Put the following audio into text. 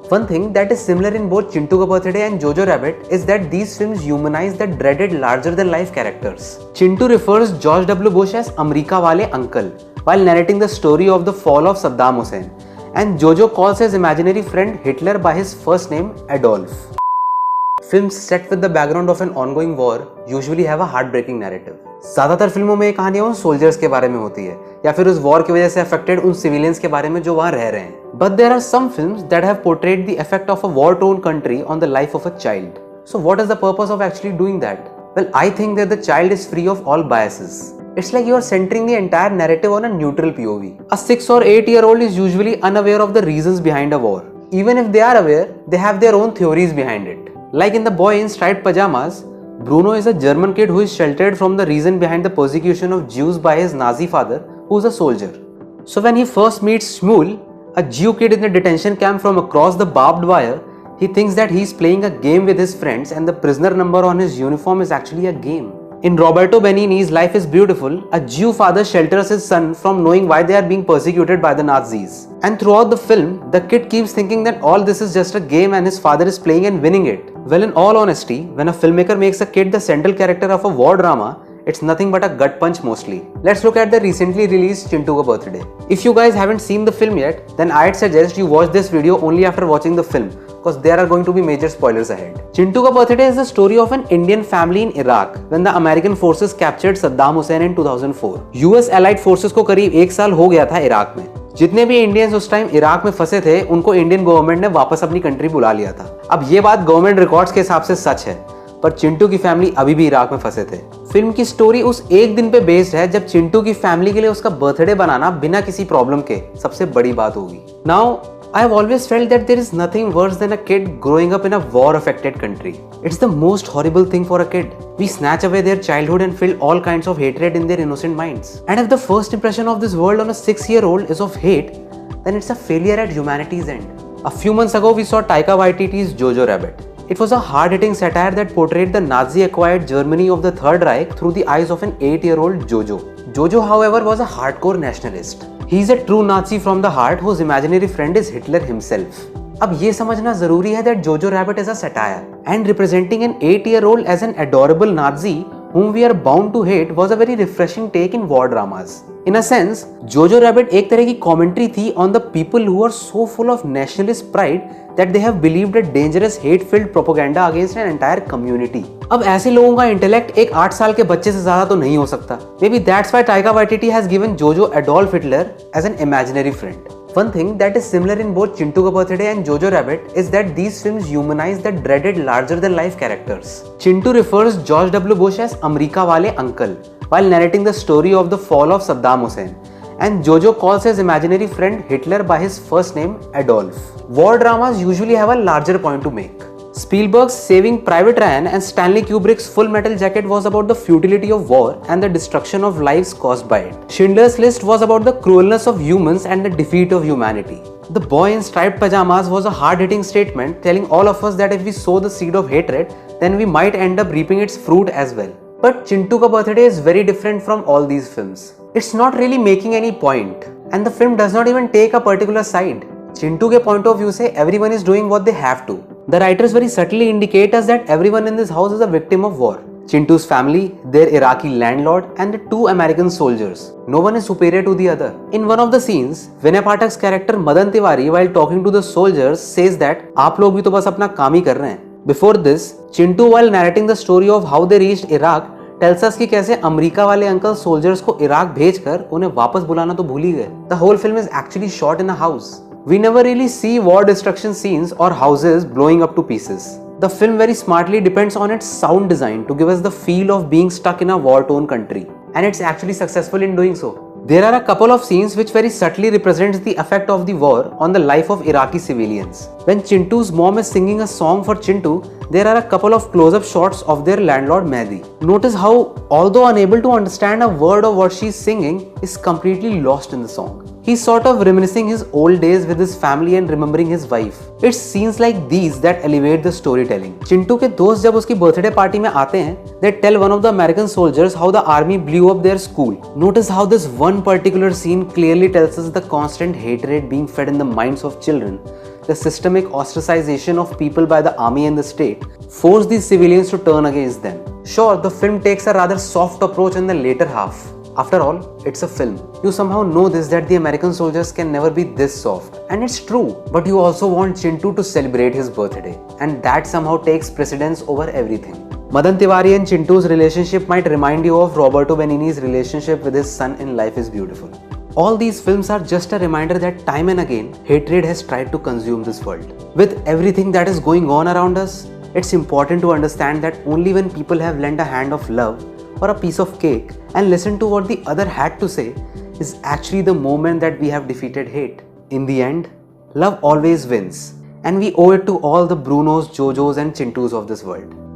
One thing that is similar in both Chintu Ka Birthday and Jojo Rabbit is that these films humanize the dreaded larger-than-life characters. Chintu refers George W. Bush as America wale uncle while narrating the story of the fall of Saddam Hussein, and Jojo calls his imaginary friend Hitler by his first name Adolf. Films set with the background of an ongoing war usually have a heartbreaking narrative. ज्यादातर फिल्मों में ये कहानियां उन soldiers के बारे में होती है या फिर उस वॉर की वजह से अफेक्टेड उन सिविलियंस के बारे में जो वहां रह रहे हैं. But there are some films that have portrayed the effect of a war torn country on the life of a child. So what is the purpose of actually doing that? Well, I think that the child is free of all biases. It's like you are centering the entire narrative on a neutral POV. A 6 or 8-year-old is usually unaware of the reasons behind a war. Even if they are aware, they have their own theories behind it. Like in The Boy in Striped Pajamas, Bruno is a German kid who is sheltered from the reason behind the persecution of Jews by his Nazi father, who is a soldier. So when he first meets Shmuel, a Jew kid in a detention camp from across the barbed wire, he thinks that he is playing a game with his friends and the prisoner number on his uniform is actually a game. In Roberto Benigni's Life is Beautiful, a Jew father shelters his son from knowing why they are being persecuted by the Nazis. And throughout the film, the kid keeps thinking that all this is just a game and his father is playing and winning it. Well, in all honesty, when a filmmaker makes a kid the central character of a war drama, it's nothing but a gut punch mostly. Let's look at the recently released Chintu Ka Birthday. If you guys haven't seen the film yet, then I'd suggest you watch this video only after watching the film, because there are going to be major spoilers ahead. Chintu Ka Birthday is the story of an Indian family in Iraq when the American forces captured Saddam Hussein in 2004. US Allied forces को करीब 1 साल हो गया था Iraq में. जितने भी Indians उस टाइम इराक में फंसे थे, उनको इंडियन गवर्नमेंट ने वापस अपनी कंट्री बुला लिया था. अब ये बात गवर्नमेंट रिकॉर्ड्स के हिसाब से सच है, पर चिंटू की फैमिली अभी भी इराक में फंसे थे. फिल्म की स्टोरी उस एक दिन पे बेस्ड है जब चिंटू की फैमिली के लिए उसका बर्थडे बनाना बिना किसी प्रॉब्लम के सबसे बड़ी बात होगी. Now I have always felt that there is nothing worse than a kid growing up in a war-affected country. It's the most horrible thing for a kid. We snatch away their childhood and fill all kinds of hatred in their innocent minds. And if the first impression of this world on a 6-year-old is of hate, then it's a failure at humanity's end. A few months ago, we saw Taika Waititi's Jojo Rabbit. It was a hard-hitting satire that portrayed the Nazi-acquired Germany of the Third Reich through the eyes of an 8-year-old Jojo. Jojo, however, was a hardcore nationalist. He is a true Nazi from the heart whose imaginary friend is Hitler himself. अब ये समझना जरूरी है that Jojo Rabbit is a satire and representing an 8-year-old as an adorable Nazi whom we are bound to hate was a very refreshing take in war dramas. In a sense, Jojo Rabbit एक तरह की commentary थी on the people who are so full of nationalist pride that they have believed a dangerous hate-filled propaganda against an entire community. अब ऐसे लोगों का intellect एक 8 साल के बच्चे से ज्यादा तो नहीं हो सकता. Maybe that's why Taika Waititi has given Jojo Adolf Hitler as an imaginary friend. One thing that is similar in both Chintu Ka Birthday and Jojo Rabbit is that these films humanize the dreaded larger-than-life characters. Chintu refers George W. Bush as America wale uncle while narrating the story of the fall of Saddam Hussein, and Jojo calls his imaginary friend Hitler by his first name Adolf. War dramas usually have a larger point to make. Spielberg's Saving Private Ryan and Stanley Kubrick's Full Metal Jacket was about the futility of war and the destruction of lives caused by it. Schindler's List was about the cruelness of humans and the defeat of humanity. The Boy in Striped Pajamas was a hard-hitting statement telling all of us that if we sow the seed of hatred, then we might end up reaping its fruit as well. But Chintu Ka Birthday is very different from all these films. It's not really making any point, and the film does not even take a particular side. Chintu के point of view से everyone is doing what they have to. The writers very subtly indicate us that everyone in this house is a victim of war. Chintu's family, their Iraqi landlord, and the 2 American soldiers. No one is superior to the other. In one of the scenes, Vinay Pathak's character Madan Tiwari, while talking to the soldiers, says that आप लोग भी तो बस अपना काम ही कर रहे हैं. Before this, Chintu, while narrating the story of how they reached Iraq, tells us कि कैसे अमेरिका वाले अंकल सोल्जर्स को इराक भेजकर उन्हें वापस बुलाना तो भूल ही गए. The whole film is actually shot in a house. We never really see war destruction scenes or houses blowing up to pieces. The film very smartly depends on its sound design to give us the feel of being stuck in a war-torn country, and it's actually successful in doing so. There are a couple of scenes which very subtly represents the effect of the war on the life of Iraqi civilians. When Chintu's mom is singing a song for Chintu, there are a couple of close-up shots of their landlord Mehdi. Notice how, although unable to understand a word of what she's singing, is completely lost in the song. He's sort of reminiscing his old days with his family and remembering his wife. It's scenes like these that elevate the storytelling. Chintu के दोस्त जब उसकी birthday party में आते हैं, they tell one of the American soldiers how the army blew up their school. Notice how this one particular scene clearly tells us the constant hatred being fed in the minds of children the systemic ostracization of people by the army and the state, forced these civilians to turn against them. Sure, the film takes a rather soft approach in the later half. After all, it's a film. You somehow know this, that the American soldiers can never be this soft. And it's true. But you also want Chintu to celebrate his birthday. And that somehow takes precedence over everything. Madan Tiwari and Chintu's relationship might remind you of Roberto Benigni's relationship with his son in Life is Beautiful. All these films are just a reminder that time and again, hatred has tried to consume this world. With everything that is going on around us, it's important to understand that only when people have lent a hand of love or a piece of cake and listened to what the other had to say is actually the moment that we have defeated hate. In the end, love always wins, and we owe it to all the Brunos, Jojos and Chintus of this world.